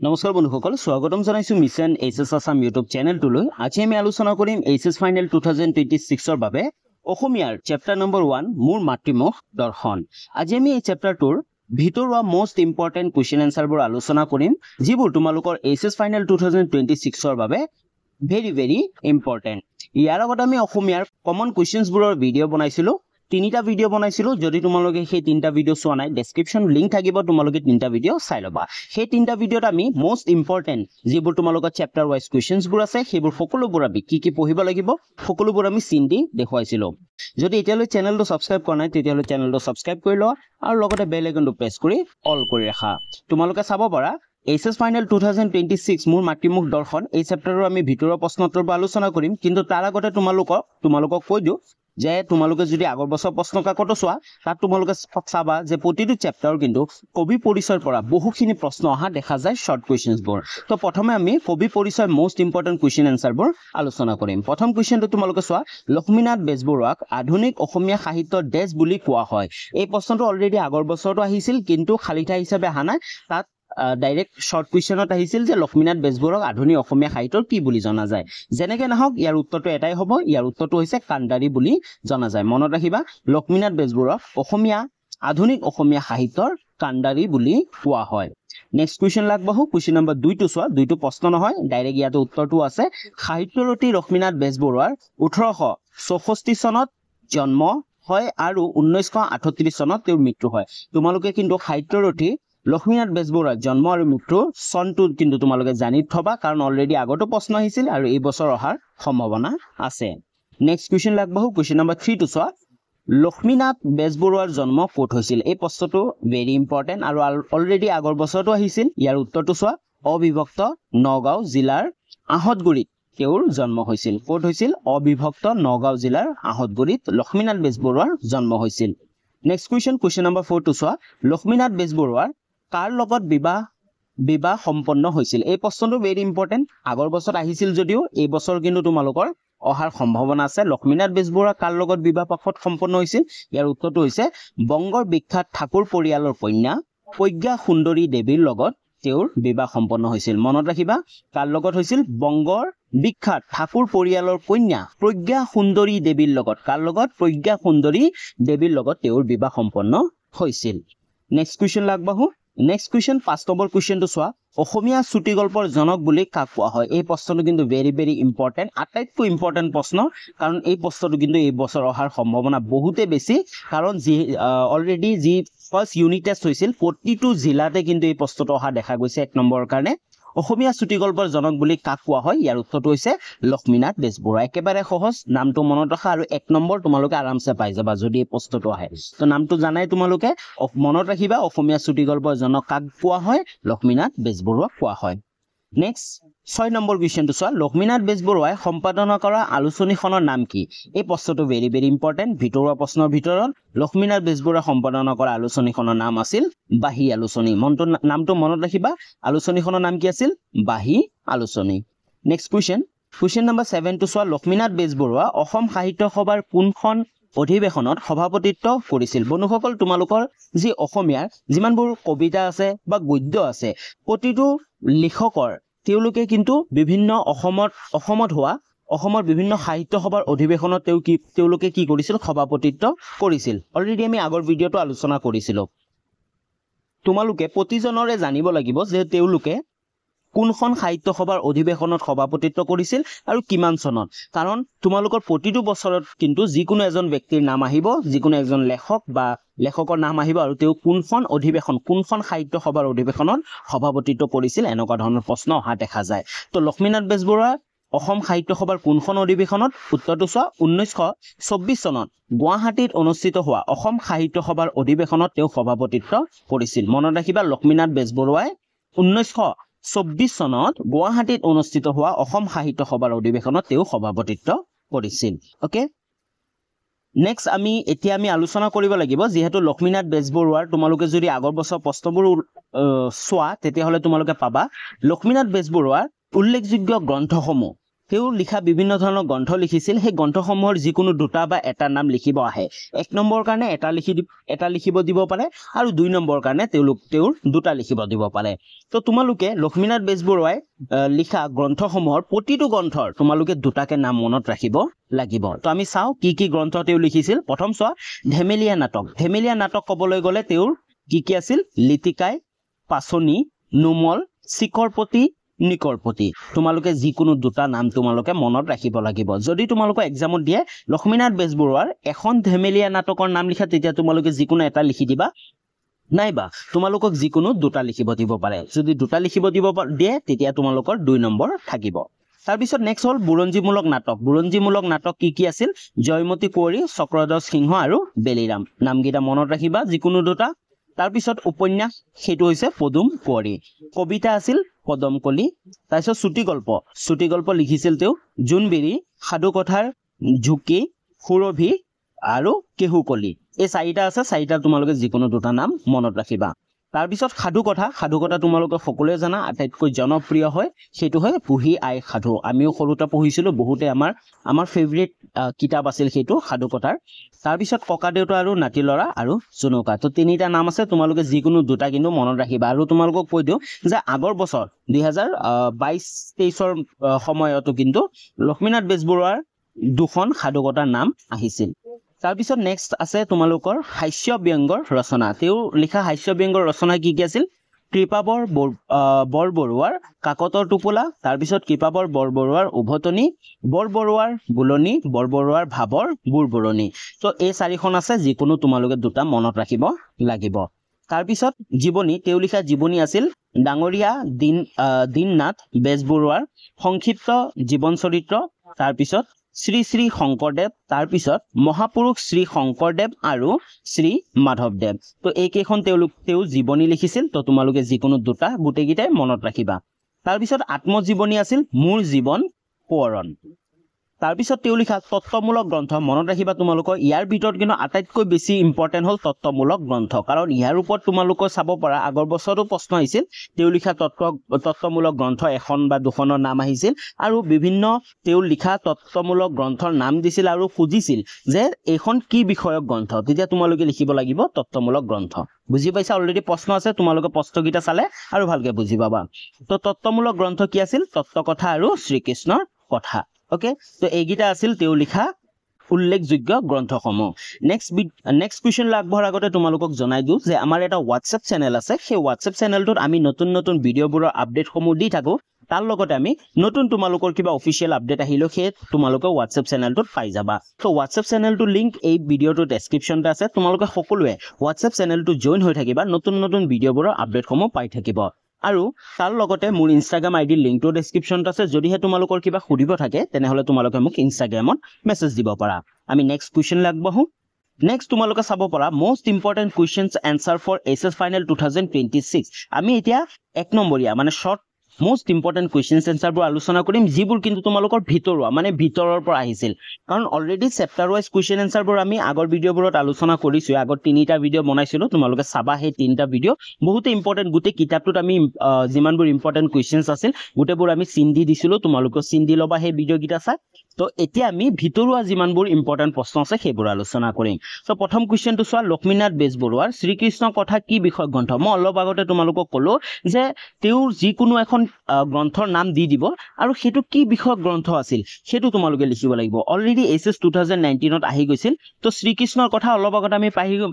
নমস্কাৰ বন্ধুসকল স্বাগতম জনাইছো মিছন এইচএছ আসাম ইউটিউব চেনেলটোলৈ আজি আমি আলোচনা কৰিম এইচএছ ফাইনেল 2026 ৰ বাবে অসমীয়াৰ চেপ্টাৰ নম্বৰ 1 মোৰ মাতৃমুখ দৰ্শন আজি আমি এই চেপ্টাৰটোৰ ভিতৰুৱা মোস্ট ইম্পৰ্টেন্ট কোৱেশ্চন আনসাৰবোৰ আলোচনা কৰিম যিবোৰ তোমালোকৰ এইচএছ ফাইনেল 2026 ৰ বাবে ভেৰি ইম্পৰ্টেন্ট ইয়াৰ আগত আমি অসমীয়াৰ কমন কোৱেশ্চনছবোৰৰ ভিডিও বনাইছিলো তিনিটা ভিডিও বনাইছিলো যদি তোমালোকে সেই তিনিটা ভিডিও চোৱা নাই ডেসক্ৰিপচন লিংক থাকিব তোমালোকে তিনিটা ভিডিও চাই লবা সেই তিনিটা ভিডিওত আমি মোস্ট ইম্পৰ্টেন্ট যিবোৰ তোমালোকৰ চেপ্টাৰ ওয়াইজ কোৱেশ্চনছবোৰ আছে সেইবোৰ সকলোবোৰ আমি কি পঢ়িব লাগিব সকলোবোৰ আমি চিন দি দেখুৱাইছিলো যদি এতিয়ালৈ চেনেলটো সাবস্ক্ৰাইব কৰা নাই তেতিয়ালৈ চেনেলটো সাবস্ক্ৰাইব কৰি লোৱা আৰু লগতে বেল আইকনটো প্ৰেছ কৰি অল কৰি ৰাখা তোমালোকে চাব পাৰা এইচএছ ফাইনেল 2026 মোৰ মাতৃমুখ দৰ্শন এই চেপ্টাৰৰ আমি ভিতৰৰ প্ৰশ্নোত্তৰ আলোচনা কৰিম কিন্তু তাৰ আগতে তোমালোকক কৈ দিও যে তোমালোকে যদি আগৰ বছৰ প্ৰশ্ন কাকত চোৱা তাত তোমালোকে চাবা যে প্ৰতিটো চেপ্টাৰৰ কিন্তু কবি পৰিচয়ৰ পৰা বহুখিনি প্ৰশ্ন অহা দেখা যায় শৰ্ট কোৱেশ্চনছবোৰ তো প্ৰথমে আমি কবি পৰিচয় মোস্ট ইম্পৰ্টেন্ট কোৱেশ্চন আনসাৰবোৰ আলোচনা কৰিম প্ৰথম কোৱেশ্চনটো তোমালোকে চোৱা লক্ষ্মীনাথ বেজবৰুৱাক আধুনিক অসমীয়া সাহিত্যৰ দেশ বুলি কোৱা হয় এই প্ৰশ্নটো অলৰেডি আগৰ বছৰটো আহিছিল কিন্তু খালি ঠাই হিচাপে আহা নাই তাত ডাইৰেক্ট শৰ্ট কোৱেশ্চনত আহিছিল যে লক্ষ্মীনাথ বেজবৰুৱাক আধুনিক অসমীয়া সাহিত্যৰ কি বুলি জনা যায় যেনেকে নহওক ইয়াৰ উত্তৰটো এটাই হ'ব ইয়াৰ উত্তৰটো হৈছে কাণ্ডাৰী বুলি জনা যায় মনত ৰাখিবা লক্ষ্মীনাথ বেজবৰুৱাক আধুনিক অসমীয়া সাহিত্যৰ কাণ্ডাৰী বুলি কোৱা হয় নেক্সট কোৱেশ্চন লাগবহু কোৱেশ্চন নম্বৰ 2 টো চোৱা দুইটো প্ৰশ্ন নহয় ডাইৰেক্ট ইয়াতে উত্তৰটো আছে সাহিত্যৰতী লক্ষ্মীনাথ বেজবৰুৱাৰ 1864 চনত জন্ম হয় আৰু 1938 চনত তেওঁৰ মৃত্যু হয় তোমালোকে কিন্তু সাহিত্যৰতী লক্ষ্মীনাথ বেজবৰুৱাৰ জন্ম আৰু মৃত্যু চনটো কিন্তু তোমালোকে জানি থবা কাৰণ অলৰেডি আগতো প্ৰশ্ন আহিছিল আৰু এই বছৰ অহাৰ সম্ভাৱনা আছে নেক্সট কোৱেশ্চন লাগবহু কোৱেশ্চন নম্বৰ 3 টো চোৱা লক্ষ্মীনাথ বেজবৰুৱাৰ জন্ম ক'ত হৈছিল এই প্ৰশ্নটো ভেৰি ইম্পৰ্টেন্ট আৰু অলৰেডি আগৰ বছৰটো আহিছিল ইয়াৰ উত্তৰটো চোৱা অবিভক্ত নগাঁও জিলাৰ আহতগুৰিত তেওঁৰ জন্ম হৈছিল ক'ত হৈছিল অবিভক্ত নগাঁও জিলাৰ আহতগুৰিত লক্ষ্মীনাথ বেজবৰুৱাৰ জন্ম হৈছিল নেক্সট কোৱেশ্চন নম্বৰ 4 টো চোৱা লক্ষ্মীনাথ বেজবৰুৱাৰ কাৰ লগত বিবাহ সম্পন্ন হৈছিল এই প্ৰশ্নটো ভেৰি ইম্পৰ্টেন্ট আগৰ বছৰ আহিছিল যদিও এই বছৰ কিন্তু তোমালোকৰ অহাৰ সম্ভাৱনা আছে লক্ষ্মীনাথ বেজবৰুৱা কাৰ লগত বিবাহ পাশত সম্পন্ন হৈছিল ইয়াৰ উত্তৰটো হৈছে বংগৰ বিখ্যাত ঠাকুৰ পৰিয়ালৰ কন্যা প্ৰজ্ঞা সুন্দৰী দেৱীৰ লগত তেওঁৰ বিবাহ সম্পন্ন হৈছিল মনত ৰাখিবা কাৰ লগত হৈছিল বংগৰ বিখ্যাত ঠাকুৰ পৰিয়ালৰ কন্যা প্ৰজ্ঞা সুন্দৰী দেৱীৰ লগত কাৰ লগত প্ৰজ্ঞা সুন্দৰী দেৱীৰ লগত তেওঁৰ বিবাহ সম্পন্ন হৈছিল নেক্সট কোৱেশ্চন লাগবহু নেক্সট কোৱেশ্চন 5 নম্বৰ কোৱেশ্চনটো চোৱা অসমীয়া চুটি গল্পৰ জনক বুলি কাক কোৱা হয় এই প্ৰশ্নটো কিন্তু ভেৰি ইম্পৰ্টেন্ট আটাইতকৈ ইম্পৰ্টেন্ট প্ৰশ্ন কাৰণ এই প্ৰশ্নটো কিন্তু এই বছৰ অহাৰ সম্ভাৱনা বহুতে বেছি কাৰণ যি অলৰেডি যি ফাৰ্স্ট ইউনিট টেষ্ট হৈছিল প্ৰতিটো জিলাতে কিন্তু এই প্ৰশ্নটো অহা দেখা গৈছে 1 নম্বৰৰ কাৰণে অসমীয়া চুটি গল্পৰ জনক বুলি কাক কোৱা হয় ইয়াৰ উত্তৰটো হৈছে লক্ষ্মীনাথ বেজবৰুৱা একেবাৰে সহজ নামটো মনত ৰাখা আৰু 1 নম্বৰ তোমালোকে আৰামছে পাই যাবা যদি এই প্ৰশ্নটো আহে তো নামটো জানাই তোমালোকে মনত ৰাখিবা অসমীয়া চুটি গল্পৰ জনক কাক কোৱা হয় লক্ষ্মীনাথ বেজবৰুৱা কোৱা হয় নেক্সট 6 নম্বৰ কোৱেশ্চনটো চোৱা লক্ষ্মীনাথ বেজবৰুৱাই সম্পাদনা কৰা আলোচনীখনৰ নাম কি এই প্ৰশ্নটো ভেৰি ইম্পৰ্টেন্ট ভিতৰুৱা প্ৰশ্নৰ ভিতৰত লক্ষ্মীনাথ বেজবৰুৱাই সম্পাদনা কৰা আলোচনীখনৰ নাম আছিল বাহী আলোচনী নামটো মনত ৰাখিবা আলোচনীখনৰ নাম কি আছিল বাহী আলোচনী নেক্সট কোৱেশ্চন নম্বৰ 7 টো চোৱা লক্ষ্মীনাথ বেজবৰুৱা অসম সাহিত্য সভাৰ কোনখন অধিৱেশনত সভাপতিত্ব কৰিছিল বন্ধুসকল তোমালোকৰ যি অসমীয়াৰ যিমানবোৰ কবিতা আছে বা গদ্য আছে প্ৰতিটো লেখকৰ তেওঁলোকে কিন্তু বিভিন্ন অসমত হোৱা অসমৰ বিভিন্ন সাহিত্য সভাৰ অধিৱেশনত তেওঁলোকে কি কৰিছিল সভাপতিত্ব কৰিছিল অলৰেডি আমি আগৰ ভিডিওটো আলোচনা কৰিছিল তোমালোকে প্ৰতিজনৰে জানিব লাগিব যে তেওঁলোকে কোনখন সাহিত্য সভাৰ অধিৱেশনত সভাপতিত্ব কৰিছিল আৰু কিমান চনত কাৰণ তোমালোকৰ প্ৰতিটো বছৰত কিন্তু যিকোনো এজন ব্যক্তিৰ নাম আহিব যিকোনো এজন লেখক বা লেখকৰ নাম আহিব আৰু তেওঁ কোনখন সাহিত্য সভাৰ অধিৱেশনত সভাপতিত্ব কৰিছিল এনেকুৱা ধৰণৰ প্ৰশ্ন অহা দেখা যায় তো লক্ষ্মীনাথ বেজবৰুৱা অসম সাহিত্য সভাৰ কোনখন অধিৱেশনত উত্তৰটো চোৱা 1924 চনত গুৱাহাটীত অনুষ্ঠিত হোৱা অসম সাহিত্য সভাৰ অধিৱেশনত তেওঁ সভাপতিত্ব কৰিছিল মনত ৰাখিবা লক্ষ্মীনাথ বেজবৰুৱাই 1924 চনত গুৱাহাটীত অনুষ্ঠিত হোৱা অসম সাহিত্য সভাৰ অধিৱেশনত তেওঁ সভাপতিত্ব কৰিছিল ওকে নেক্সট এতিয়া আমি আলোচনা কৰিব লাগিব যেহেতু লক্ষ্মীনাথ বেজবৰুৱাৰ তোমালোকে যদি আগৰ বছৰ প্ৰশ্নবোৰ চোৱা তেতিয়া হলে তোমালোকে পাবা লক্ষ্মীনাথ বেজবৰুৱাৰ উল্লেখযোগ্য গ্ৰন্থসমূহ তেওঁ লিখা বিভিন্ন ধৰণৰ গ্ৰন্থ লিখিছিল সেই গ্ৰন্থসমূহৰ যিকোনো দুটা বা এটা নাম লিখিব আহে 1 নম্বৰ কাৰণে এটা লিখিব দিব পাৰে আৰু 2 নম্বৰ কাৰণে তেওঁৰ দুটা লিখিব দিব পাৰে তো তোমালোকে লক্ষ্মীনাথ বেজবৰুৱাই লিখা গ্ৰন্থসমূহৰ প্ৰতিটো গ্ৰন্থৰ তোমালোকে দুটাকে নাম মনত ৰাখিব লাগিব তো আমি চাও কি গ্ৰন্থ তেওঁ লিখিছিল প্ৰথম চোৱা ধেমেলীয়া নাটক ক'বলৈ গ'লে তেওঁৰ কি আছিল লিতিকাই পাছনি নুমল শিকৰপতি নিকৰপতি তোমালোকে যিকোনো দুটা নাম তোমালোকে মনত ৰাখিব লাগিব যদি তোমালোকে এক্সামত দিয়ে লক্ষ্মীনাথ বেজবৰুৱাৰ এখন ধেমেলীয়া নাটকৰ নাম লিখা তেতিয়া তোমালোকে যিকোনো এটা লিখি দিবা নাইবা তোমালোকক যিকোনো দুটা লিখিব দিব পাৰে যদি দুটা লিখিব দিব দিয়ে তেতিয়া তোমালোকৰ 2 নম্বৰ থাকিব তাৰ পিছত নেক্সট হল বুৰঞ্জীমূলক নাটক কি আছিল জয়মতী কুঁৱৰী চক্ৰধ্বজ সিংহ আৰু বেলিৰাম নামকেইটা মনত ৰাখিবা যিকোনো দুটা তাৰ পিছত উপন্যাস সেইটো হৈছে পদুম কুঁৱৰী কবিতা আছিল পদমকলি তাৰ পিছত চুটি গল্প লিখিছিল তেওঁ জোনবিৰি সাধু কথাৰ ঝুকি সুৰভি আৰু কেহুকলি এই চাৰিটা আছে চাৰিটা তোমালোকে যিকোনো দুটা নাম মনত ৰাখিবা তাৰ পিছত সাধু কথা তোমালোকে সকলোৱে জানা আটাইতকৈ জনপ্ৰিয় হয় সেইটো হয় পুহি আই সাধু আমিও সৰুতে পঢ়িছিলো বহুতে আমাৰ ফেভৰিট কিতাপ আছিল সেইটো সাধু কথাৰ তাৰ পিছত ককা দেউতা আৰু নাতি লৰা আৰু জুনুকা তো তিনিটা নাম আছে তোমালোকে যিকোনো দুটা কিন্তু মনত ৰাখিবা আৰু তোমালোকক কৈ দিও যে আগৰ বছৰ 2022-23 সময়তো কিন্তু লক্ষ্মীনাথ বেজবৰুৱাৰ দুখন সাধু কথাৰ নাম আহিছিল তাৰ পিছত নেক্সট আছে তোমালোকৰ হাস্য ব্যংগৰ ৰচনা তেওঁ লিখা হাস্য ব্যংগৰ ৰচনা কি আছিল কৃপাবৰ বৰবৰুৱাৰ কাকতৰ টোপোলা তাৰ পিছত কৃপাবৰ বৰবৰুৱাৰ উভতনি বৰবৰুৱাৰ বুলনি বৰবৰুৱাৰ ভাবৰ বুৰবৰণি তো এই চাৰিখন আছে যিকোনো তোমালোকে দুটা মনত ৰাখিব লাগিব তাৰ পিছত জীবনী তেওঁ লিখা জীবনী আছিল ডাঙৰীয়া দিননাথ বেজবৰুৱাৰ সংক্ষিপ্ত জীৱন চৰিত্ৰ তাৰ পিছত শ্ৰী শ্ৰী শংকৰদেৱ তাৰ পিছত মহাপুৰুষ শ্ৰী শংকৰদেৱ আৰু শ্ৰী মাধৱদেৱ তো এইকেইখন তেওঁ জীৱনী লিখিছিল তো তোমালোকে যিকোনো দুটা গোটেইকেইটাই মনত ৰাখিবা তাৰ পিছত আত্মজীৱনী আছিল মোৰ জীৱন সোঁৱৰণ তাৰ পিছত তেওঁ লিখা তত্ত্বমূলক গ্ৰন্থ মনত ৰাখিবা তোমালোকৰ ইয়াৰ ভিতৰত কিন্তু আটাইতকৈ বেছি ইম্পৰ্টেন্ট হল তত্ত্বমূলক গ্ৰন্থ কাৰণ ইয়াৰ ওপৰত তোমালোকে চাব পাৰা আগৰ বছৰো প্ৰশ্ন আহিছিল তেওঁ লিখা তত্ত্বমূলক গ্ৰন্থ এখন বা দুখনৰ নাম আহিছিল আৰু বিভিন্ন তেওঁ লিখা তত্ত্বমূলক গ্ৰন্থৰ নাম দিছিল আৰু খুজিছিল যে এইখন কি বিষয়ক গ্ৰন্থ তেতিয়া তোমালোকে লিখিব লাগিব তত্ত্বমূলক গ্ৰন্থ বুজি পাইছা অলৰেডি প্ৰশ্ন আছে তোমালোকে প্ৰশ্নকেইটা চালে আৰু ভালকে বুজি পাবা তো তত্ত্বমূলক গ্ৰন্থ কি আছিল তত্ত্বকথা আৰু শ্ৰীকৃষ্ণৰ কথা ওকে তো এইগিটা আছিল তেওঁ লিখা উল্লেখযোগ্য গ্ৰন্থসমূহ নেক্সট কুৱেশ্যন আগবঢ়াৰ আগতে তোমালোকক জনাই দিওঁ যে আমাৰ এটা হোৱাটছএপ চেনেল আছে সেই হোৱাটছএপ চেনেলটোত আমি নতুন ভিডিঅ'বোৰৰ আপডেটসমূহ দি থাকো তাৰ লগতে আমি নতুন তোমালোকৰ কিবা অফিচিয়েল আপডেট আহিলো সেই তোমালোকে হোৱাটছএপ চেনেলটোত পাই যাবা তো হোৱাটছএপ চেনেলটোৰ লিংক এই ভিডিঅ'টোৰ ডেছক্ৰিপশ্যনতে আছে তোমালোকে সকলোৱে হোৱাটছএপ চেনেলটো জইন হৈ থাকিবা নতুন ভিডিঅ'বোৰৰ আপডেটসমূহ পাই থাকিব আৰু তাৰ লগতে মোৰ ইনষ্টাগ্ৰাম আইডিৰ লিংকটো ডেছক্ৰিপশ্যনত আছে যদিহে তোমালোকৰ কিবা সুধিব থাকে তেনেহলে তোমালোকে মোক ইনষ্টাগ্ৰামত মেছেজ দিব পাৰা আমি নেক্সট কুৱেশ্যন আগবঢ়ো নেক্সট তোমালোকে চাব পাৰা most important questions answer for SS final 2026 আমি এতিয়া 1 নম্বৰীয়া মানে শৰ্ট মোষ্ট ইম্পৰ্টেন্ট কুৱেশ্যনছ এনসাৰবোৰ আলোচনা কৰিম যিবোৰ কিন্তু তোমালোকৰ ভিতৰুৱা মানে ভিতৰৰ পৰা আহিছিল কাৰণ অলৰেডি চেপ্টাৰ ওয়াইজ কুৱেশ্যন এনসাৰবোৰ আমি আগৰ ভিডিঅ'বোৰত আলোচনা কৰিছো আগৰ তিনিটা ভিডিঅ' বনাইছিলো তোমালোকে চাবা সেই তিনিটা ভিডিঅ' বহুত ইম্পৰ্টেন্ট গোটেই কিতাপটোত আমি যিমানবোৰ ইম্পৰ্টেন্ট কুৱেশ্যনছ আছিল গোটেইবোৰ আমি চিন দি দিছিলো তোমালোকে চিন দি লবা সেই ভিডিঅ'কেইটা চাই তো এতিয়া আমি ভিতৰুৱা যিমানবোৰ ইম্পৰ্টেন্ট প্ৰশ্ন আছে সেইবোৰ আলোচনা কৰিম তো প্ৰথম কুৱেশ্যনটো চোৱা লক্ষ্মীনাথ বেজবৰুৱাৰ শ্ৰীকৃষ্ণ কথা কি বিষয় গ্ৰন্থ মই অলপ আগতে তোমালোকক ক'লো যে তেওঁৰ যিকোনো এখন গ্ৰন্থৰ নাম দি দিব আৰু সেইটো কি বিষয় গ্ৰন্থ আছিল সেইটো তোমালোকে লিখিব লাগিব অলৰেডি এছএছ 2019ত আহি গৈছিল তো শ্ৰীকৃষ্ণৰ কথা অলপ আগতে আমি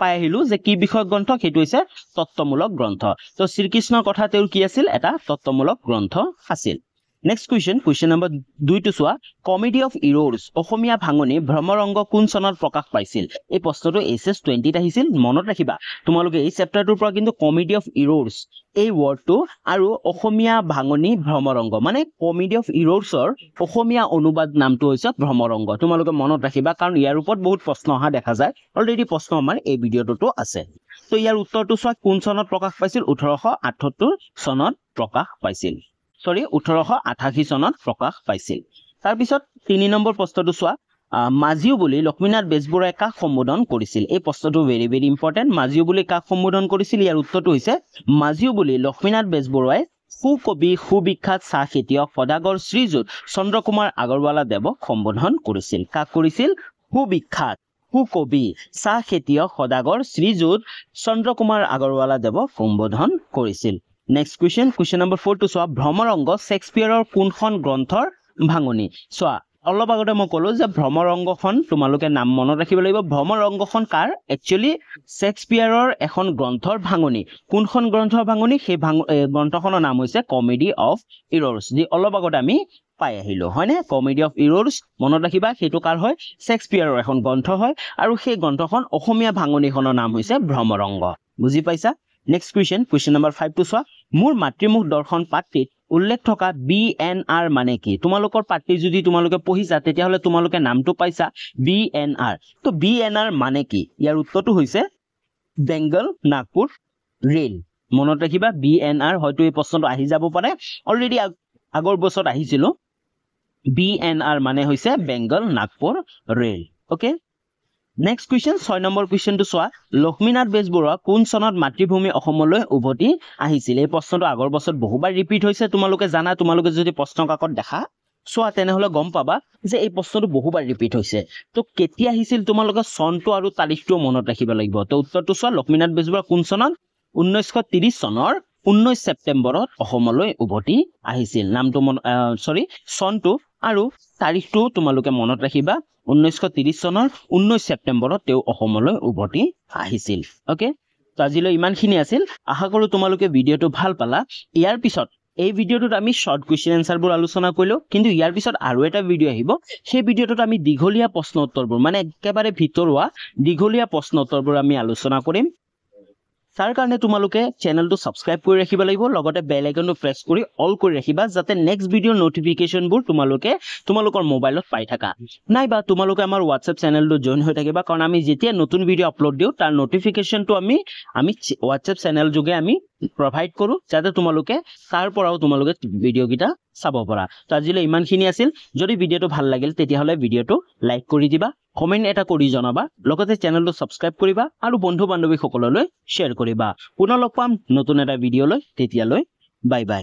পাই আহিলো যে কি বিষয় গ্ৰন্থ সেইটো হৈছে তত্ত্বমূলক গ্ৰন্থ তো শ্ৰীকৃষ্ণৰ কথা তেওঁৰ কি আছিল এটা তত্ত্বমূলক গ্ৰন্থ আছিল নেক্সট কুৱেশ্যন নম্বৰ 2 টো চোৱা কমেডি অফ ইৰ'ৰ্ছ অসমীয়া ভাঙনি ভ্ৰমৰংগ কোন চনত প্ৰকাশ পাইছিল এই প্ৰশ্নটো এছএছ 20ত আহিছিল মনত ৰাখিবা তোমালোকে এই চেপ্টাৰটোৰ পৰা কিন্তু কমেডি অফ ইৰ'ৰ্ছ এই ওয়াৰ্ডটো আৰু অসমীয়া ভাঙনি ভ্ৰমৰংগ মানে কমেডি অফ ইৰ'ৰ্ছৰ অসমীয়া অনুবাদ নামটো হৈছে ভ্ৰমৰংগ তোমালোকে মনত ৰাখিবা কাৰণ ইয়াৰ ওপৰত বহুত প্ৰশ্ন অহা দেখা যায় অলৰেডি প্ৰশ্ন আমাৰ এই ভিডিঅ'টোতো আছে তো ইয়াৰ উত্তৰটো চোৱা কোন চনত প্ৰকাশ পাইছিল 1878 চনত প্ৰকাশ পাইছিল 1888 চনত প্ৰকাশ পাইছিল তাৰ পিছত 3 নম্বৰ প্ৰশ্নটো চোৱা মাজিও বুলি লক্ষ্মীনাথ বেজবৰুৱাই কাক সম্বোধন কৰিছিল এই প্ৰশ্নটো ভেৰি ইম্পৰ্টেন্ট মাজিও বুলি কাক সম্বোধন কৰিছিল ইয়াৰ উত্তৰটো হৈছে মাজিও বুলি লক্ষ্মীনাথ বেজবৰুৱাই সুকবি সুবিখ্যাত চাহ খেতিয়ক সদাগৰ শ্ৰীযুত চন্দ্ৰকুমাৰ আগৰৱালা দেৱক সম্বোধন কৰিছিল কাক কৰিছিল সুবিখ্যাত সুকবি চাহ খেতিয়ক সদাগৰ শ্ৰীযুত চন্দ্ৰকুমাৰ আগৰৱালা দেৱক সম্বোধন কৰিছিল নেক্সট কুৱেশ্যন নম্বৰ 4 টো চোৱা ভ্ৰমৰংগ শেক্সপিয়াৰৰ কোনখন গ্ৰন্থৰ ভাঙনি চোৱা অলপ আগতে মই ক'লো যে ভ্ৰমৰংগখন তোমালোকে নাম মনত ৰাখিব লাগিব ভ্ৰমৰংগখন কাৰ একচুয়ালি শেক্সপিয়াৰৰ এখন গ্ৰন্থৰ ভাঙনি কোনখন গ্ৰন্থৰ ভাঙনি সেই গ্ৰন্থখনৰ নাম হৈছে কমেডি অফ ইৰৰ্ছ যি অলপ আগতে আমি পাই আহিলো হয়নে কমেডি অফ ইৰৰ্ছ মনত ৰাখিবা সেইটো কাৰ হয় শেক্সপিয়াৰৰ এখন গ্ৰন্থ হয় আৰু সেই গ্ৰন্থখন অসমীয়া ভাঙনিখনৰ নাম হৈছে ভ্ৰমৰংগ বুজি পাইছা নেক্সট কুৱেশ্যন নম্বৰ 5 টো চোৱা মোৰ মাতৃমুখ দৰ্শন পাত্ৰিত উল্লেখ থকা BNR মানে কি তোমালোকৰ পাত্ৰি যদি তোমালোকে পঢ়িছা তেতিয়া হলে তোমালোকে নামটো পাইছা BNR তো BNR মানে কি ইয়াৰ উত্তৰটো হৈছে বেংগল নাগপুৰ ৰেল মনত ৰাখিবা BNR হয়তো এই প্ৰশ্নটো আহি যাব পাৰে অলৰেডি আগৰ বছৰত আহিছিল BNR মানে হৈছে Bengal Nagpur rail okay next question 6 নম্বৰ কুৱেশ্যনটো চোৱা লক্ষ্মীনাথ বেজবৰুৱা কোন চনত মাতৃভূমি অসমলৈ উভতি আহিছিল এই প্ৰশ্নটো আগৰ বছৰত বহুবাৰ ৰিপিট হৈছে তোমালোকে জানা তোমালোকে যদি প্ৰশ্ন কাকত দেখা চোৱা তেনেহলে গম পাবা যে এই প্ৰশ্নটো বহুবাৰ ৰিপিট হৈছে তো কেতিয়া আহিছিল তোমালোকে চনটো আৰু তাৰিখটো মনত ৰাখিব লাগিব তো উত্তৰটো চোৱা লক্ষ্মীনাথ বেজবৰুৱা কোন চনত 1930 চনৰ 19 ছেপ্টেম্বৰত অসমলৈ উভতি আহিছিল নামটো চনটো আৰু তাৰিখটো তোমালোকে মনত ৰাখিবা 1930 চনৰ 19 ছেপ্টেম্বৰত তেওঁ অসমলৈ উভতি আহিছিল ওকে তো আজিলৈ ইমানখিনি আছিল আশা কৰো তোমালোকে ভিডিওটো ভাল পালা ইয়াৰ পিছত এই ভিডিওটোত আমি শৰ্ট কুৱেশ্যন এনসাৰবোৰ আলোচনা কৰিলো কিন্তু ইয়াৰ পিছত আৰু এটা ভিডিও আহিব সেই ভিডিওটোত আমি দীঘলীয়া প্ৰশ্ন উত্তৰবোৰ মানে একেবাৰে ভিতৰুৱা দীঘলীয়া প্ৰশ্ন উত্তৰবোৰ আমি আলোচনা কৰিম তাৰ কাৰণে তোমালোকে চেনেলটো সাবস্ক্ৰাইব কৰি ৰাখিব লাগিব লগতে বেল আইকনটো প্ৰেছ কৰি অল কৰি ৰাখিবা যাতে নেক্সট ভিডিওৰ নটিফিকেশনবোৰ তোমালোকৰ মোবাইলত পাই থাকা নাইবা তোমালোকে আমাৰ WhatsApp চেনেলটো জয়েন হৈ থাকিবা কাৰণ আমি যেতিয়া নতুন ভিডিও আপলোড দিও তাৰ নটিফিকেশনটো আমি WhatsApp চেনেল যোগে আমি প্ৰভাইড কৰো যাতে তোমালোকে তাৰ পৰাও তোমালোকে ভিডিও গিটা চাব পাৰা তো আজিলৈ ইমানখিনি আছিল যদি ভিডিওটো ভাল লাগিল তেতিয়া হলে ভিডিওটো লাইক কৰি দিবা কমেন্ট এটা কৰি জনাবা লগতে চেনেলটো সাবস্ক্ৰাইব কৰিবা আৰু বন্ধু বান্ধৱী সকললৈ শেয়াৰ কৰিবা পুনৰ লগ পাম নতুন এটা ভিডিওলৈ তেতিয়ালৈ বাই বাই